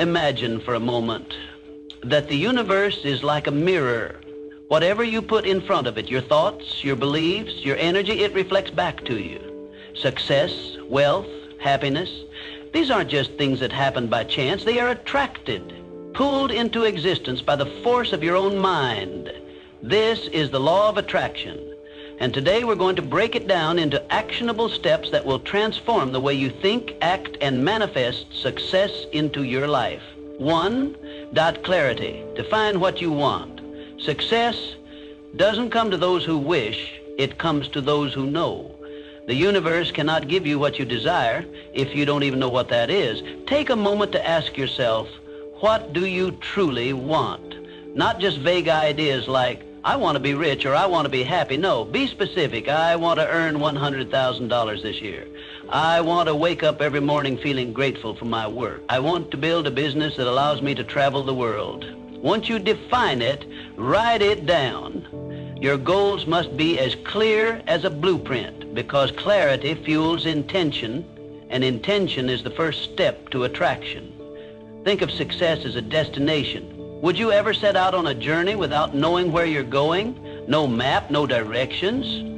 Imagine for a moment that the universe is like a mirror. Whatever you put in front of it, your thoughts, your beliefs, your energy, it reflects back to you. Success, wealth, happiness, these aren't just things that happen by chance. They are attracted, pulled into existence by the force of your own mind. This is the law of attraction. And today we're going to break it down into actionable steps that will transform the way you think, act, and manifest success into your life. 1. Clarity. Define what you want. Success doesn't come to those who wish, it comes to those who know. The universe cannot give you what you desire if you don't even know what that is. Take a moment to ask yourself, what do you truly want? Not just vague ideas like, I want to be rich or I want to be happy. No, be specific. I want to earn $100,000 this year. I want to wake up every morning feeling grateful for my work. I want to build a business that allows me to travel the world. Once you define it, write it down. Your goals must be as clear as a blueprint because clarity fuels intention, and intention is the first step to attraction. Think of success as a destination. Would you ever set out on a journey without knowing where you're going? No map, no directions?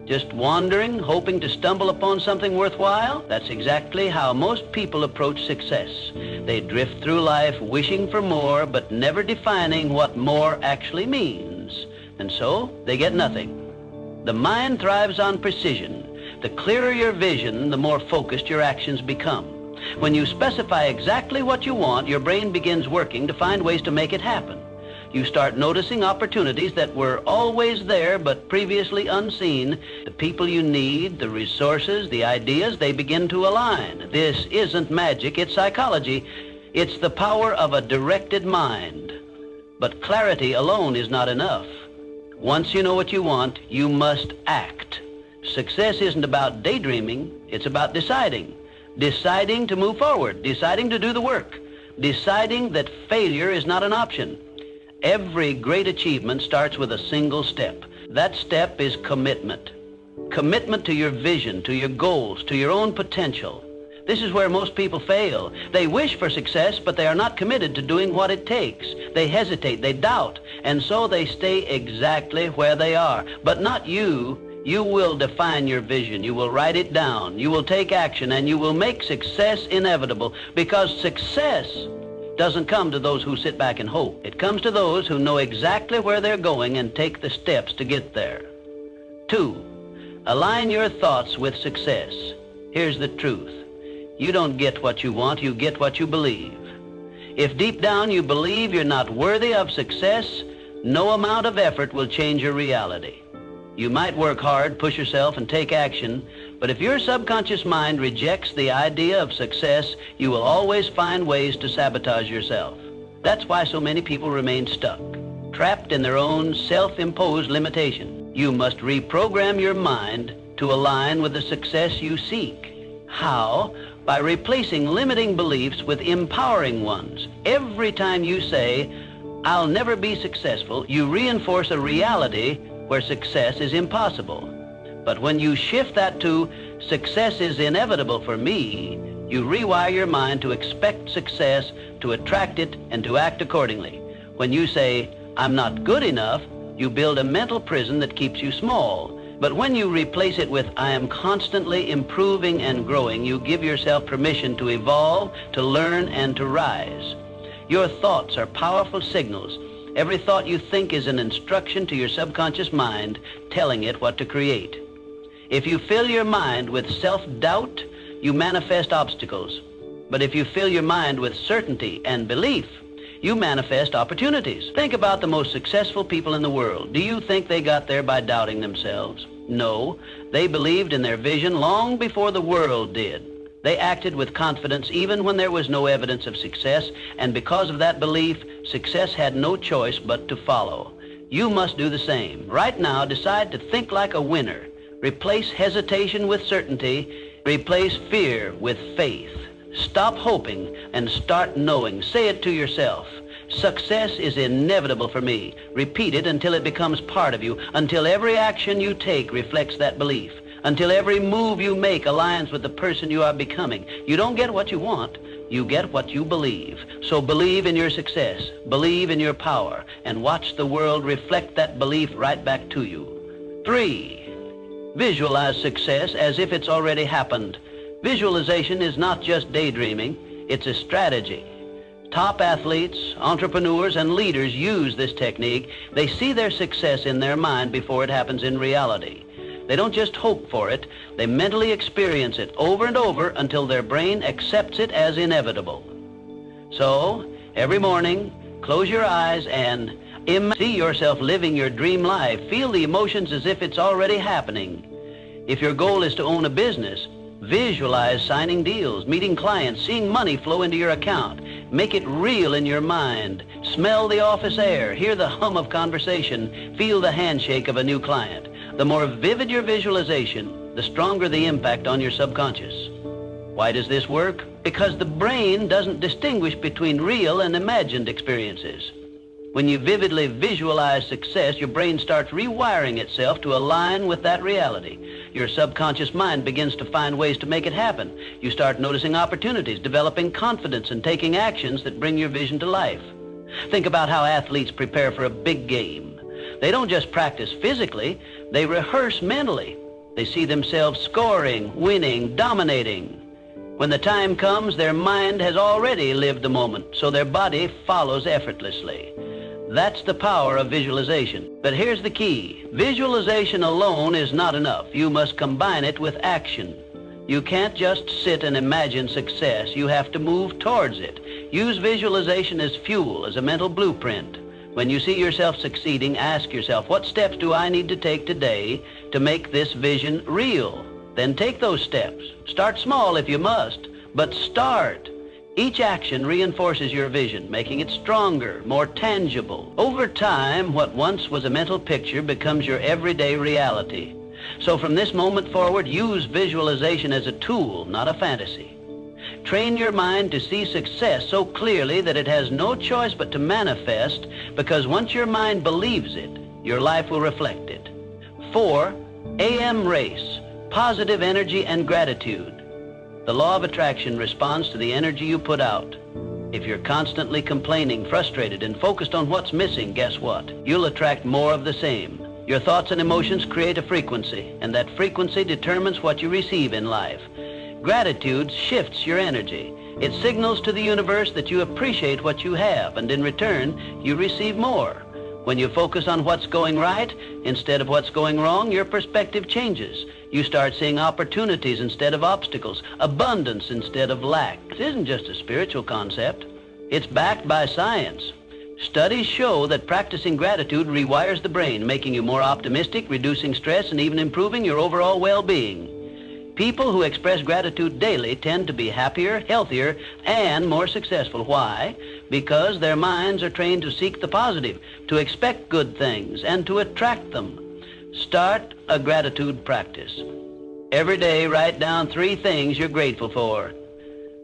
Just wandering, hoping to stumble upon something worthwhile? That's exactly how most people approach success. They drift through life wishing for more, but never defining what more actually means. And so, they get nothing. The mind thrives on precision. The clearer your vision, the more focused your actions become. When you specify exactly what you want, your brain begins working to find ways to make it happen. You start noticing opportunities that were always there but previously unseen. The people you need, the resources, the ideas, they begin to align. This isn't magic, it's psychology. It's the power of a directed mind. But clarity alone is not enough. Once you know what you want, you must act. Success isn't about daydreaming, it's about deciding. Deciding to move forward, deciding to do the work, deciding that failure is not an option. Every great achievement starts with a single step. That step is commitment. Commitment to your vision, to your goals, to your own potential. This is where most people fail. They wish for success, but they are not committed to doing what it takes. They hesitate, they doubt, and so they stay exactly where they are. But not you. You will define your vision. You will write it down. You will take action, and you will make success inevitable, because success doesn't come to those who sit back and hope. It comes to those who know exactly where they're going and take the steps to get there. 2, align your thoughts with success. Here's the truth. You don't get what you want, you get what you believe. If deep down you believe you're not worthy of success, no amount of effort will change your reality. You might work hard, push yourself, and take action, but if your subconscious mind rejects the idea of success, you will always find ways to sabotage yourself. That's why so many people remain stuck, trapped in their own self-imposed limitation. You must reprogram your mind to align with the success you seek. How? By replacing limiting beliefs with empowering ones. Every time you say, I'll never be successful, you reinforce a reality where success is impossible. But when you shift that to, success is inevitable for me, you rewire your mind to expect success, to attract it, and to act accordingly. When you say, I'm not good enough, you build a mental prison that keeps you small. But when you replace it with, I am constantly improving and growing, you give yourself permission to evolve, to learn, and to rise. Your thoughts are powerful signals. Every thought you think is an instruction to your subconscious mind, telling it what to create. If you fill your mind with self-doubt, you manifest obstacles. But if you fill your mind with certainty and belief, you manifest opportunities. Think about the most successful people in the world. Do you think they got there by doubting themselves? No, they believed in their vision long before the world did. They acted with confidence even when there was no evidence of success, and because of that belief, success had no choice but to follow. You must do the same. Right now, decide to think like a winner. Replace hesitation with certainty. Replace fear with faith. Stop hoping and start knowing. Say it to yourself. Success is inevitable for me. Repeat it until it becomes part of you, until every action you take reflects that belief, until every move you make aligns with the person you are becoming. You don't get what you want, You get what you believe. So believe in your success, believe in your power, and watch the world reflect that belief right back to you. 3, visualize success as if it's already happened. Visualization is not just daydreaming, it's a strategy. Top athletes, entrepreneurs, and leaders use this technique. They see their success in their mind before it happens in reality. They don't just hope for it, they mentally experience it over and over until their brain accepts it as inevitable. So, every morning, close your eyes and see yourself living your dream life. Feel the emotions as if it's already happening. If your goal is to own a business, visualize signing deals, meeting clients, seeing money flow into your account. Make it real in your mind. Smell the office air, hear the hum of conversation, feel the handshake of a new client. The more vivid your visualization, the stronger the impact on your subconscious. Why does this work? Because the brain doesn't distinguish between real and imagined experiences. When you vividly visualize success, your brain starts rewiring itself to align with that reality. Your subconscious mind begins to find ways to make it happen. You start noticing opportunities, developing confidence, and taking actions that bring your vision to life. Think about how athletes prepare for a big game. They don't just practice physically, they rehearse mentally. They see themselves scoring, winning, dominating. When the time comes, their mind has already lived the moment, so their body follows effortlessly. That's the power of visualization. But here's the key. Visualization alone is not enough. You must combine it with action. You can't just sit and imagine success. You have to move towards it. Use visualization as fuel, as a mental blueprint. When you see yourself succeeding, ask yourself, what steps do I need to take today to make this vision real? Then take those steps. Start small if you must, but start. Each action reinforces your vision, making it stronger, more tangible. Over time, what once was a mental picture becomes your everyday reality. So from this moment forward, use visualization as a tool, not a fantasy. Train your mind to see success so clearly that it has no choice but to manifest, because once your mind believes it, your life will reflect it. 4, AM race, positive energy and gratitude. The law of attraction responds to the energy you put out. If you're constantly complaining, frustrated, and focused on what's missing, guess what? You'll attract more of the same. Your thoughts and emotions create a frequency, and that frequency determines what you receive in life. Gratitude shifts your energy. It signals to the universe that you appreciate what you have, and in return, you receive more. When you focus on what's going right instead of what's going wrong, your perspective changes. You start seeing opportunities instead of obstacles, abundance instead of lack. This isn't just a spiritual concept. It's backed by science. Studies show that practicing gratitude rewires the brain, making you more optimistic, reducing stress, and even improving your overall well-being. People who express gratitude daily tend to be happier, healthier, and more successful. Why? Because their minds are trained to seek the positive, to expect good things, and to attract them. Start a gratitude practice. Every day, write down 3 things you're grateful for.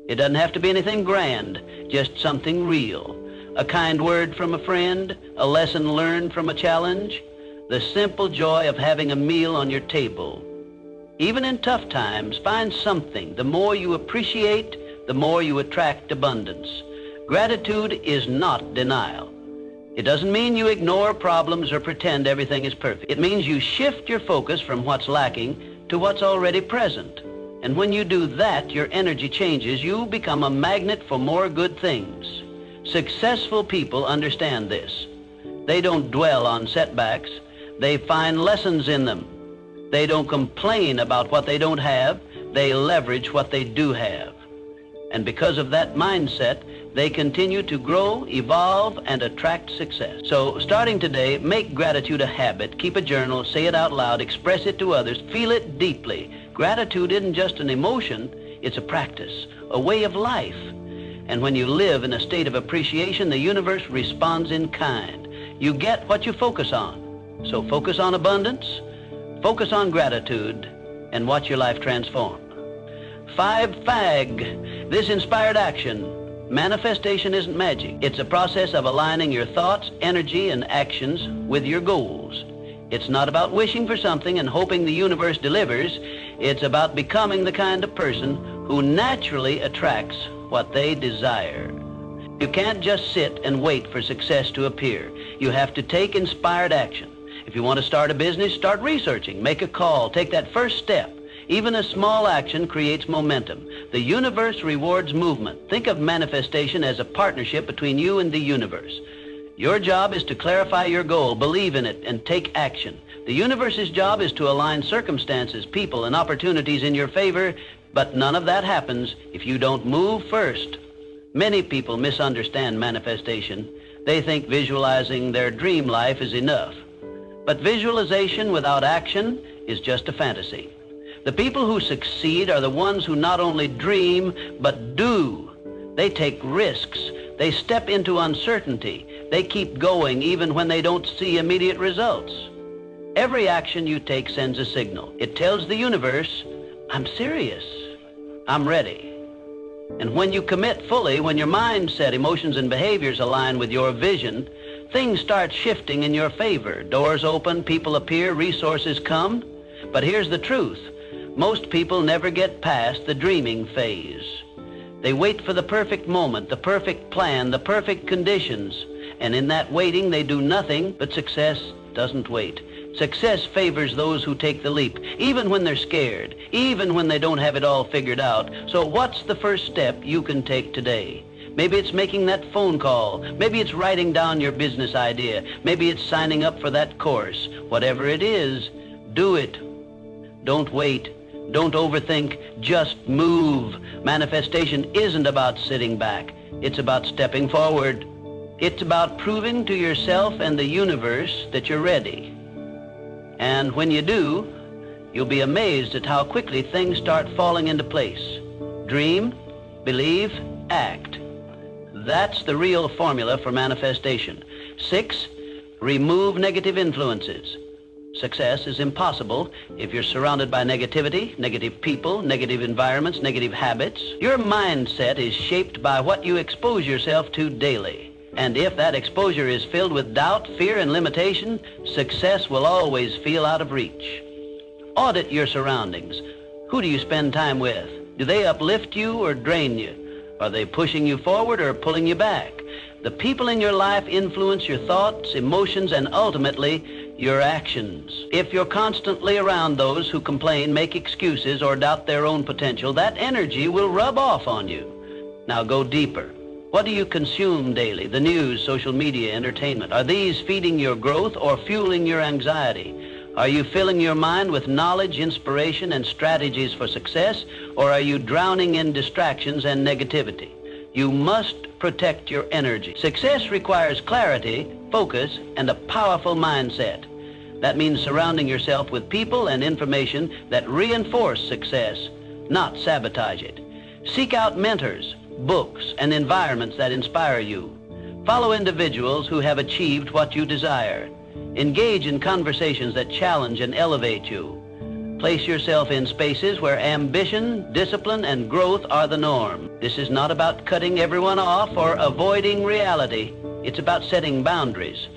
It doesn't have to be anything grand, just something real. A kind word from a friend, a lesson learned from a challenge, the simple joy of having a meal on your table. Even in tough times, find something. The more you appreciate, the more you attract abundance. Gratitude is not denial. It doesn't mean you ignore problems or pretend everything is perfect. It means you shift your focus from what's lacking to what's already present. And when you do that, your energy changes. You become a magnet for more good things. Successful people understand this. They don't dwell on setbacks. They find lessons in them. They don't complain about what they don't have. They leverage what they do have. And because of that mindset, they continue to grow, evolve, and attract success. So starting today, make gratitude a habit. Keep a journal, say it out loud, express it to others, feel it deeply. Gratitude isn't just an emotion, it's a practice, a way of life. And when you live in a state of appreciation, the universe responds in kind. You get what you focus on. So focus on abundance, focus on gratitude, and watch your life transform. 5, FAG, this inspired action. Manifestation isn't magic. It's a process of aligning your thoughts, energy, and actions with your goals. It's not about wishing for something and hoping the universe delivers. It's about becoming the kind of person who naturally attracts what they desire. You can't just sit and wait for success to appear. You have to take inspired action. If you want to start a business, start researching, make a call, take that first step. Even a small action creates momentum. The universe rewards movement. Think of manifestation as a partnership between you and the universe. Your job is to clarify your goal, believe in it, and take action. The universe's job is to align circumstances, people, and opportunities in your favor, but none of that happens if you don't move first. Many people misunderstand manifestation. They think visualizing their dream life is enough. But visualization without action is just a fantasy. The people who succeed are the ones who not only dream, but do. They take risks. They step into uncertainty. They keep going even when they don't see immediate results. Every action you take sends a signal. It tells the universe, I'm serious. I'm ready. And when you commit fully, when your mindset, emotions, and behaviors align with your vision, things start shifting in your favor. Doors open, people appear, resources come. But here's the truth. Most people never get past the dreaming phase. They wait for the perfect moment, the perfect plan, the perfect conditions. And in that waiting, they do nothing, but success doesn't wait. Success favors those who take the leap, even when they're scared, even when they don't have it all figured out. So what's the first step you can take today? Maybe it's making that phone call. Maybe it's writing down your business idea. Maybe it's signing up for that course. Whatever it is, do it. Don't wait. Don't overthink. Just move. Manifestation isn't about sitting back. It's about stepping forward. It's about proving to yourself and the universe that you're ready. And when you do, you'll be amazed at how quickly things start falling into place. Dream, believe, act. That's the real formula for manifestation. 6, remove negative influences. Success is impossible if you're surrounded by negativity, negative people, negative environments, negative habits. Your mindset is shaped by what you expose yourself to daily. And if that exposure is filled with doubt, fear, and limitation, success will always feel out of reach. Audit your surroundings. Who do you spend time with? Do they uplift you or drain you? Are they pushing you forward or pulling you back? The people in your life influence your thoughts, emotions, and ultimately, your actions. If you're constantly around those who complain, make excuses, or doubt their own potential, that energy will rub off on you. Now go deeper. What do you consume daily? The news, social media, entertainment. Are these feeding your growth or fueling your anxiety? Are you filling your mind with knowledge, inspiration, and strategies for success, or are you drowning in distractions and negativity? You must protect your energy. Success requires clarity, focus, and a powerful mindset. That means surrounding yourself with people and information that reinforce success, not sabotage it. Seek out mentors, books, and environments that inspire you. Follow individuals who have achieved what you desire. Engage in conversations that challenge and elevate you. Place yourself in spaces where ambition, discipline, and growth are the norm. This is not about cutting everyone off or avoiding reality. It's about setting boundaries.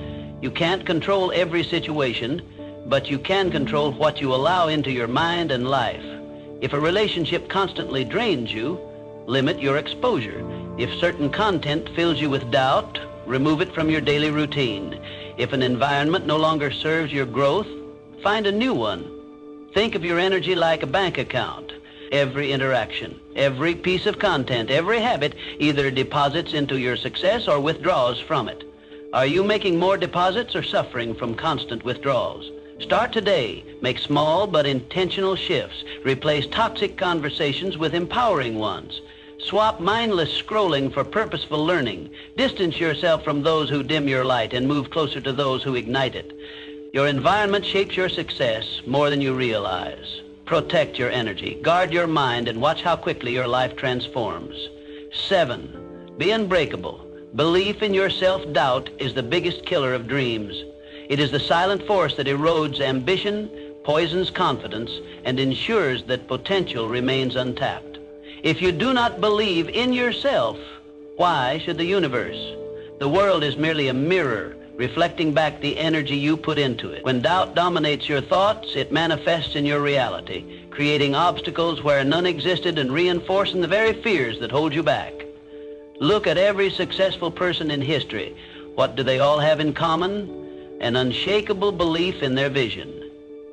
You can't control every situation, but you can control what you allow into your mind and life. If a relationship constantly drains you, limit your exposure. If certain content fills you with doubt, remove it from your daily routine. If an environment no longer serves your growth, find a new one. Think of your energy like a bank account. Every interaction, every piece of content, every habit either deposits into your success or withdraws from it. Are you making more deposits or suffering from constant withdrawals? Start today. Make small but intentional shifts. Replace toxic conversations with empowering ones. Swap mindless scrolling for purposeful learning. Distance yourself from those who dim your light and move closer to those who ignite it. Your environment shapes your success more than you realize. Protect your energy. Guard your mind and watch how quickly your life transforms. 7, be unbreakable. Belief in your self-doubt is the biggest killer of dreams. It is the silent force that erodes ambition, poisons confidence, and ensures that potential remains untapped. If you do not believe in yourself, why should the universe? The world is merely a mirror. reflecting back the energy you put into it. When doubt dominates your thoughts, it manifests in your reality, creating obstacles where none existed and reinforcing the very fears that hold you back. Look at every successful person in history. What do they all have in common? An unshakable belief in their vision.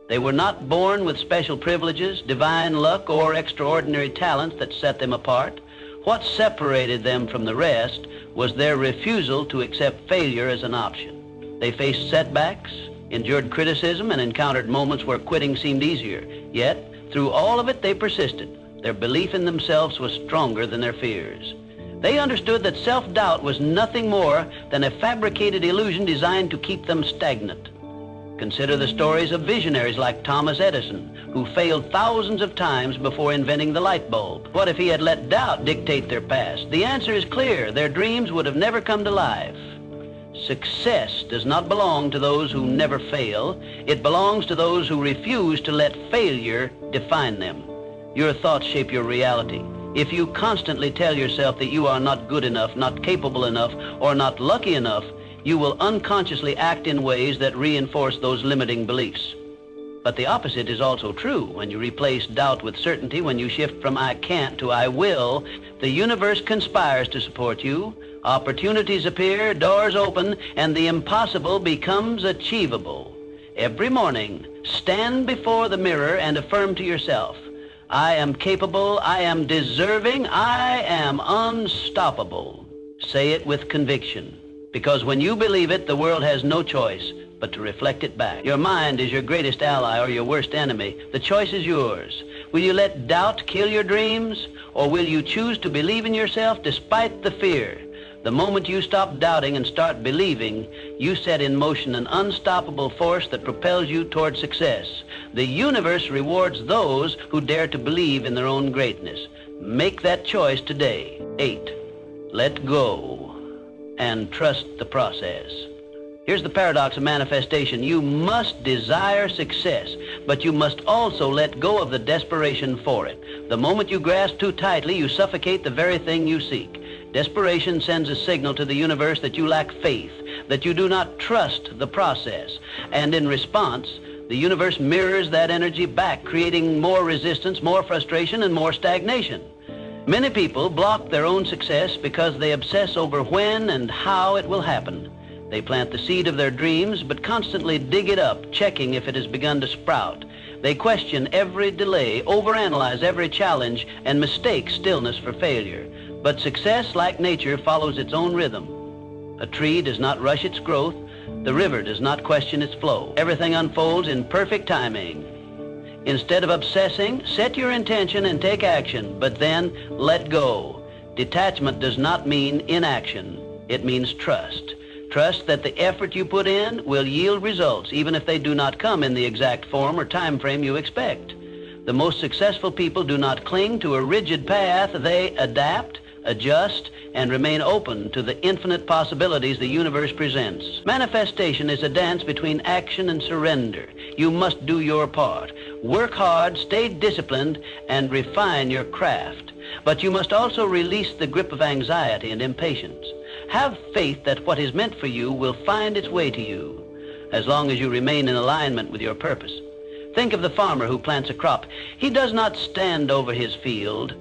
They were not born with special privileges, divine luck, or extraordinary talents that set them apart. What separated them from the rest was their refusal to accept failure as an option. They faced setbacks, endured criticism, and encountered moments where quitting seemed easier. Yet, through all of it, they persisted. Their belief in themselves was stronger than their fears. They understood that self-doubt was nothing more than a fabricated illusion designed to keep them stagnant. Consider the stories of visionaries like Thomas Edison, who failed thousands of times before inventing the light bulb. What if he had let doubt dictate their past? The answer is clear. Their dreams would have never come to life. Success does not belong to those who never fail. It belongs to those who refuse to let failure define them. Your thoughts shape your reality. If you constantly tell yourself that you are not good enough, not capable enough, or not lucky enough, you will unconsciously act in ways that reinforce those limiting beliefs. But the opposite is also true. When you replace doubt with certainty, when you shift from I can't to I will, the universe conspires to support you. Opportunities appear, doors open, and the impossible becomes achievable. Every morning, stand before the mirror and affirm to yourself, I am capable, I am deserving, I am unstoppable. Say it with conviction, because when you believe it, the world has no choice but to reflect it back. Your mind is your greatest ally or your worst enemy. The choice is yours. Will you let doubt kill your dreams, or will you choose to believe in yourself despite the fear? The moment you stop doubting and start believing, you set in motion an unstoppable force that propels you toward success. The universe rewards those who dare to believe in their own greatness. Make that choice today. 8. Let go and trust the process. Here's the paradox of manifestation. You must desire success, but you must also let go of the desperation for it. The moment you grasp too tightly, you suffocate the very thing you seek. Desperation sends a signal to the universe that you lack faith, that you do not trust the process. And in response, the universe mirrors that energy back, creating more resistance, more frustration, and more stagnation. Many people block their own success because they obsess over when and how it will happen. They plant the seed of their dreams, but constantly dig it up, checking if it has begun to sprout. They question every delay, overanalyze every challenge, and mistake stillness for failure. But success, like nature, follows its own rhythm. A tree does not rush its growth. The river does not question its flow. Everything unfolds in perfect timing. Instead of obsessing, set your intention and take action, but then let go. Detachment does not mean inaction. It means trust. Trust that the effort you put in will yield results, even if they do not come in the exact form or time frame you expect. The most successful people do not cling to a rigid path. They adapt, adjust, and remain open to the infinite possibilities the universe presents. Manifestation is a dance between action and surrender. You must do your part. Work hard, stay disciplined, and refine your craft. But you must also release the grip of anxiety and impatience. Have faith that what is meant for you will find its way to you, as long as you remain in alignment with your purpose. Think of the farmer who plants a crop. He does not stand over his field,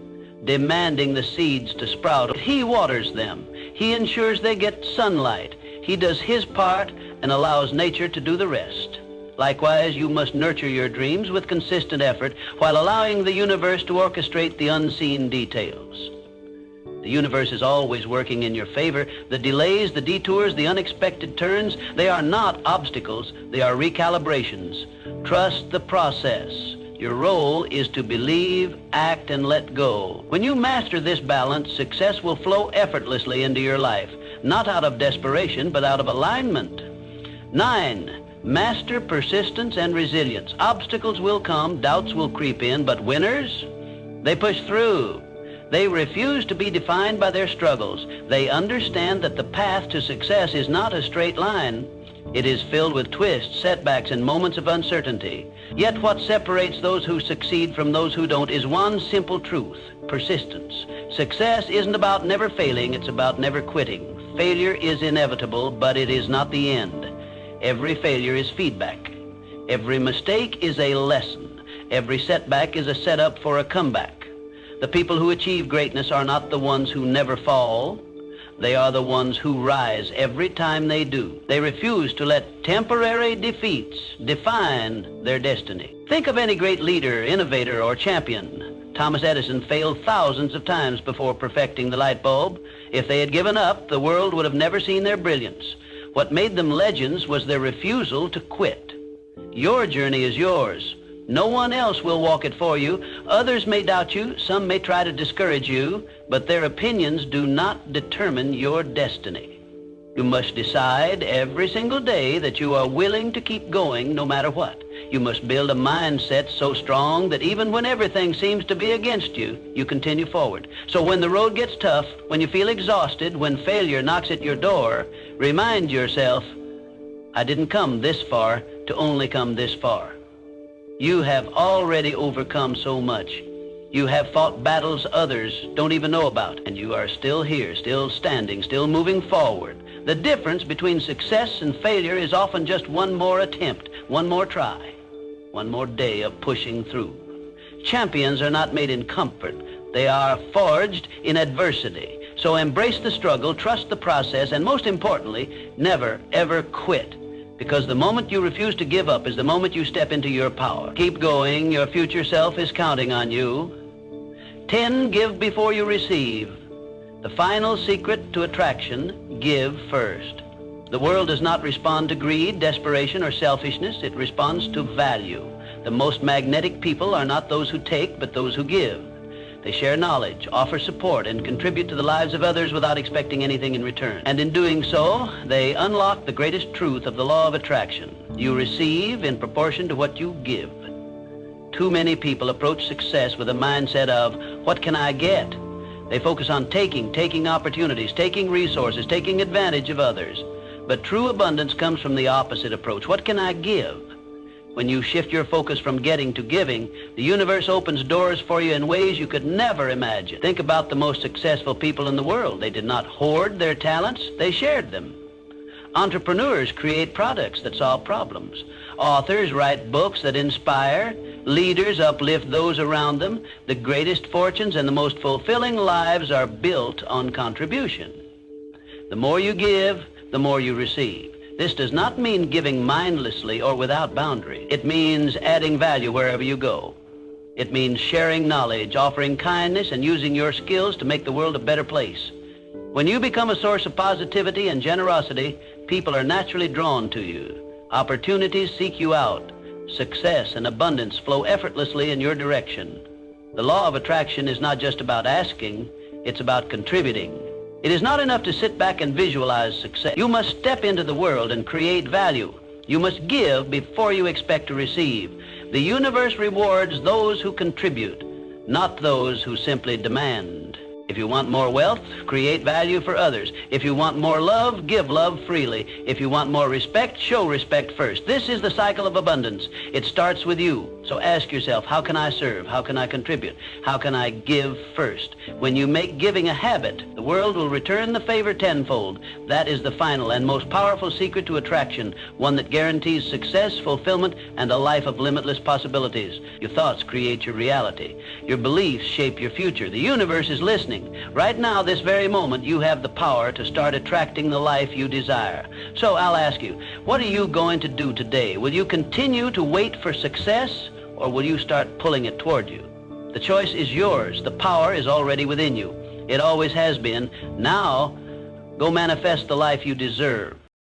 demanding the seeds to sprout. He waters them. He ensures they get sunlight. He does his part and allows nature to do the rest. Likewise, you must nurture your dreams with consistent effort while allowing the universe to orchestrate the unseen details. The universe is always working in your favor. The delays, the detours, the unexpected turns, they are not obstacles, they are recalibrations. Trust the process. Your role is to believe, act, and let go. When you master this balance, success will flow effortlessly into your life, not out of desperation, but out of alignment. 9. Master persistence and resilience. Obstacles will come, doubts will creep in, but winners, they push through. They refuse to be defined by their struggles. They understand that the path to success is not a straight line. It is filled with twists, setbacks, and moments of uncertainty. Yet what separates those who succeed from those who don't is one simple truth: persistence. Success isn't about never failing, it's about never quitting. Failure is inevitable, but it is not the end. Every failure is feedback. Every mistake is a lesson. Every setback is a setup for a comeback. The people who achieve greatness are not the ones who never fall. They are the ones who rise every time they do. They refuse to let temporary defeats define their destiny. Think of any great leader, innovator, or champion. Thomas Edison failed thousands of times before perfecting the light bulb. If they had given up, the world would have never seen their brilliance. What made them legends was their refusal to quit. Your journey is yours. No one else will walk it for you. Others may doubt you, some may try to discourage you, but their opinions do not determine your destiny. You must decide every single day that you are willing to keep going no matter what. You must build a mindset so strong that even when everything seems to be against you, you continue forward. So when the road gets tough, when you feel exhausted, when failure knocks at your door, remind yourself, I didn't come this far to only come this far. You have already overcome so much. You have fought battles others don't even know about, and you are still here, still standing, still moving forward. The difference between success and failure is often just one more attempt, one more try, one more day of pushing through. Champions are not made in comfort. They are forged in adversity. So embrace the struggle, trust the process, and most importantly, never, ever quit. Because the moment you refuse to give up is the moment you step into your power. Keep going. Your future self is counting on you. 10, give before you receive. The final secret to attraction, give first. The world does not respond to greed, desperation, or selfishness. It responds to value. The most magnetic people are not those who take, but those who give. They share knowledge, offer support, and contribute to the lives of others without expecting anything in return. And in doing so, they unlock the greatest truth of the law of attraction. You receive in proportion to what you give. Too many people approach success with a mindset of, what can I get? They focus on taking opportunities, taking resources, taking advantage of others. But true abundance comes from the opposite approach. What can I give? When you shift your focus from getting to giving, the universe opens doors for you in ways you could never imagine. Think about the most successful people in the world. They did not hoard their talents, they shared them. Entrepreneurs create products that solve problems. Authors write books that inspire. Leaders uplift those around them. The greatest fortunes and the most fulfilling lives are built on contribution. The more you give, the more you receive. This does not mean giving mindlessly or without boundary. It means adding value wherever you go. It means sharing knowledge, offering kindness, and using your skills to make the world a better place. When you become a source of positivity and generosity, people are naturally drawn to you. Opportunities seek you out. Success and abundance flow effortlessly in your direction. The law of attraction is not just about asking, it's about contributing. It is not enough to sit back and visualize success. You must step into the world and create value. You must give before you expect to receive. The universe rewards those who contribute, not those who simply demand. If you want more wealth, create value for others. If you want more love, give love freely. If you want more respect, show respect first. This is the cycle of abundance. It starts with you. So ask yourself, how can I serve? How can I contribute? How can I give first? When you make giving a habit, the world will return the favor tenfold. That is the final and most powerful secret to attraction, one that guarantees success, fulfillment, and a life of limitless possibilities. Your thoughts create your reality. Your beliefs shape your future. The universe is listening. Right now, this very moment, you have the power to start attracting the life you desire. So I'll ask you, what are you going to do today? Will you continue to wait for success, or will you start pulling it toward you? The choice is yours. The power is already within you. It always has been. Now, go manifest the life you deserve.